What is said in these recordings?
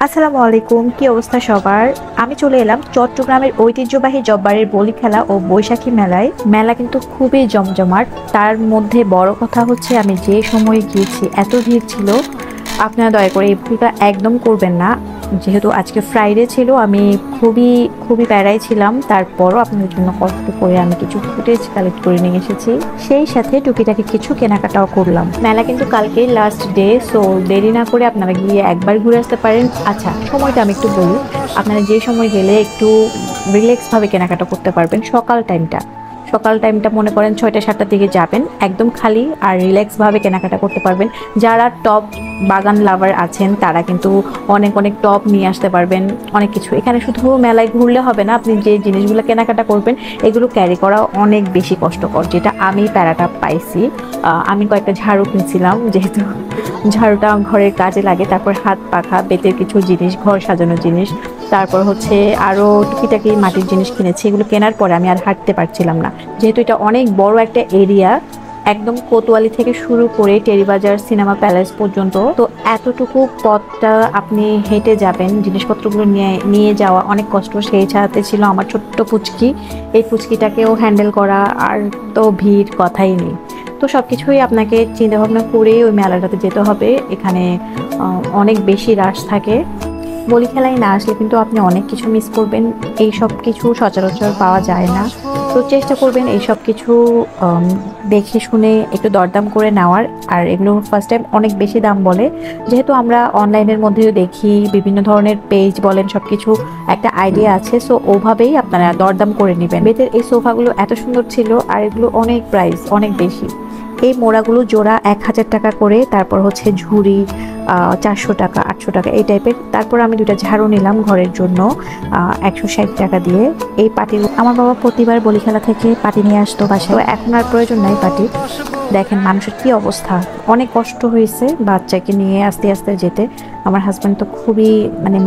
আসসালামু আলাইকুম, কি অবস্থা সবার? আমি চলে এলাম চট্টগ্রামের ঐতিহ্যবাহী জব্বারের বলি খেলা ও বৈশাখী মেলায়। মেলা কিন্তু খুবই জমজমাট। তার মধ্যে বড় কথা হচ্ছে আমি যে সময়ে গিয়েছি এত ভিড় ছিল। আপনারা দয়া করে এই ভুলটা একদম করবেন না। যেহেতু আজকে ফ্রাইডে ছিল, আমি খুবই খুবই প্যারায় ছিলাম। তারপরও আপনাদের জন্য কষ্ট করে আমি কিছু ফুটেজ কালেক্ট করে নিয়ে এসেছি। সেই সাথে টুকিটাকি কিছু কেনাকাটাও করলাম। মেলা কিন্তু কালকেই লাস্ট ডে, সো দেরি না করে আপনারা গিয়ে একবার ঘুরে আসতে পারেন। আচ্ছা, সময়টা আমি একটু বলি। আপনারা যে সময় গেলে একটু রিল্যাক্স ভাবে কেনাকাটা করতে পারবেন। সকাল টাইমটা মনে করেন 6টা-7টার দিকে যাবেন, একদম খালি আর রিল্যাক্স ভাবে কেনাকাটা করতে পারবেন। যারা টপ বাগান লাভার আছেন তারা কিন্তু অনেক অনেক টপ নিয়ে আসতে পারবেন। অনেক কিছু এখানে শুধু মেলায় ঘুরলে হবে না, আপনি যে জিনিসগুলো কেনাকাটা করবেন এগুলো ক্যারি করা অনেক বেশি কষ্টকর, যেটা আমি প্যারাটা পাইছি। আমি কয়েকটা ঝাড়ু কিনছিলাম, যেহেতু ঝাড়ুটা ঘরের কাজে লাগে। তারপর হাত পাখা, বেতের কিছু জিনিস, ঘর সাজানোর জিনিস, তারপর হচ্ছে আরও টুকিটাকি মাটির জিনিস কিনেছি। এগুলো কেনার পরে আমি আর হাঁটতে পারছিলাম না, যেহেতু এটা অনেক বড় একটা এরিয়া, একদম কোতোয়ালি থেকে শুরু করে টেরিবাজার সিনেমা প্যালেস পর্যন্ত। তো এতটুকু পথটা আপনি হেঁটে যাবেন, জিনিসপত্রগুলো নিয়ে নিয়ে যাওয়া অনেক কষ্ট। সেই সাথে ছিল আমার ছোট্ট পুচকি, এই পুচকিটাকেও হ্যান্ডেল করা, আর তো ভিড় কথাই নেই। তো সব কিছুই আপনাকে চিন্তা ভাবনা করে ওই মেলাটাতে যেতে হবে। এখানে অনেক বেশি রাশ থাকে। বলি খেলায় না আসলে কিন্তু আপনি অনেক কিছু মিস করবেন। এই সব কিছু সচরাচর পাওয়া যায় না। তো চেষ্টা করবেন এই সব কিছু দেখে শুনে একটু দরদাম করে নেওয়ার। আর এগুলো ফার্স্ট টাইম অনেক বেশি দাম বলে, যেহেতু আমরা অনলাইনের মধ্যেও দেখি, বিভিন্ন ধরনের পেজ বলেন, সব কিছু একটা আইডিয়া আছে। সো ওভাবেই আপনারা দরদাম করে নেবেন। বেতের এই সোফাগুলো এত সুন্দর ছিল, আর এগুলো অনেক প্রাইস অনেক বেশি। এই মোড়াগুলো জোড়া 1000 টাকা করে। তারপর হচ্ছে ঝুড়ি 400 টাকা, 800 টাকা এই টাইপের। তারপর আমি দুটা ঝাড়ু নিলাম ঘরের জন্য 160 টাকা দিয়ে। এই পাটি আমার বাবা প্রতিবার বলি খেলা থেকে পাটি নিয়ে আসতো বাসায়, এখন আর প্রয়োজন নাই পাটি। দেখেন মানুষের কি অবস্থা, অনেক কষ্ট হয়েছে বাচ্চাকে নিয়ে আস্তে আস্তে যেতে। আমার হাজব্যান্ড তো খুবই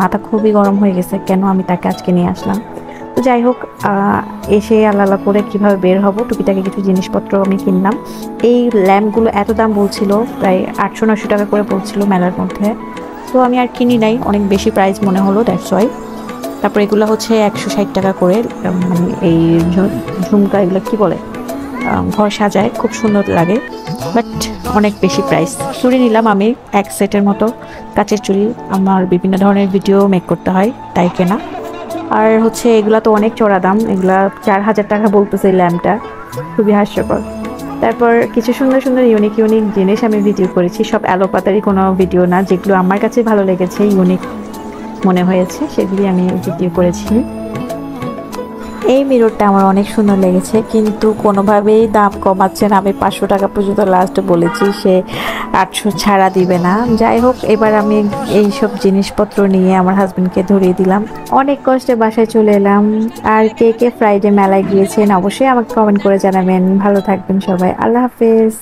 মাথা খুবই গরম হয়ে গেছে, কেন আমি তাকে আজকে নিয়ে আসলাম। তো যাই হোক, এসে আল্লাহ করে কিভাবে বের হব, টুকিটাকি কিছু জিনিসপত্র আমি কিনলাম। এই ল্যাম্পগুলো এত দাম বলছিল, প্রায় 800-900 টাকা করে বলছিল মেলার মধ্যে। তো আমি আর কিনি নাই, অনেক বেশি প্রাইস মনে হলো, দ্যাটস ওয়াই। তারপর এগুলো হচ্ছে 160 টাকা করে। এই ঝুমকা এগুলো কি বলে, ঘর সাজায়, খুব সুন্দর লাগে, বাট অনেক বেশি প্রাইস। চুড়ি নিলাম আমি এক সেটের মতো, কাচের চুড়ি। আমার বিভিন্ন ধরনের ভিডিও মেক করতে হয়, তাই কেনা। আর হচ্ছে এগুলা তো অনেক চড়া দাম, এগুলা 4000 টাকা বলতেছে এই ল্যাম্পটা, খুবই হাস্যকর। তারপর কিছু সুন্দর সুন্দর ইউনিক ইউনিক জিনিস আমি ভিডিও করেছি, সব অ্যালোপাতারি কোনো ভিডিও না, যেগুলো আমার কাছে ভালো লেগেছে, ইউনিক মনে হয়েছে, সেগুলি আমি ভিডিও করেছি। এই মিররটা আমার অনেক সুন্দর লেগেছে, কিন্তু কোনোভাবেই দাম কমাচ্ছে না। আমি 500 টাকা পর্যন্ত লাস্ট বলেছি, সে 800 ছাড়া দিবে না। যাই হোক, এবার আমি এইসব জিনিসপত্র নিয়ে আমার হাজবেন্ডকে ধরিয়ে দিলাম। অনেক কষ্টে বাসায় চলে এলাম। আর কে কে ফ্রাইডে মেলায় গিয়েছেন অবশ্যই আমাকে কমেন্ট করে জানাবেন। ভালো থাকবেন সবাই, আল্লাহ হাফেজ।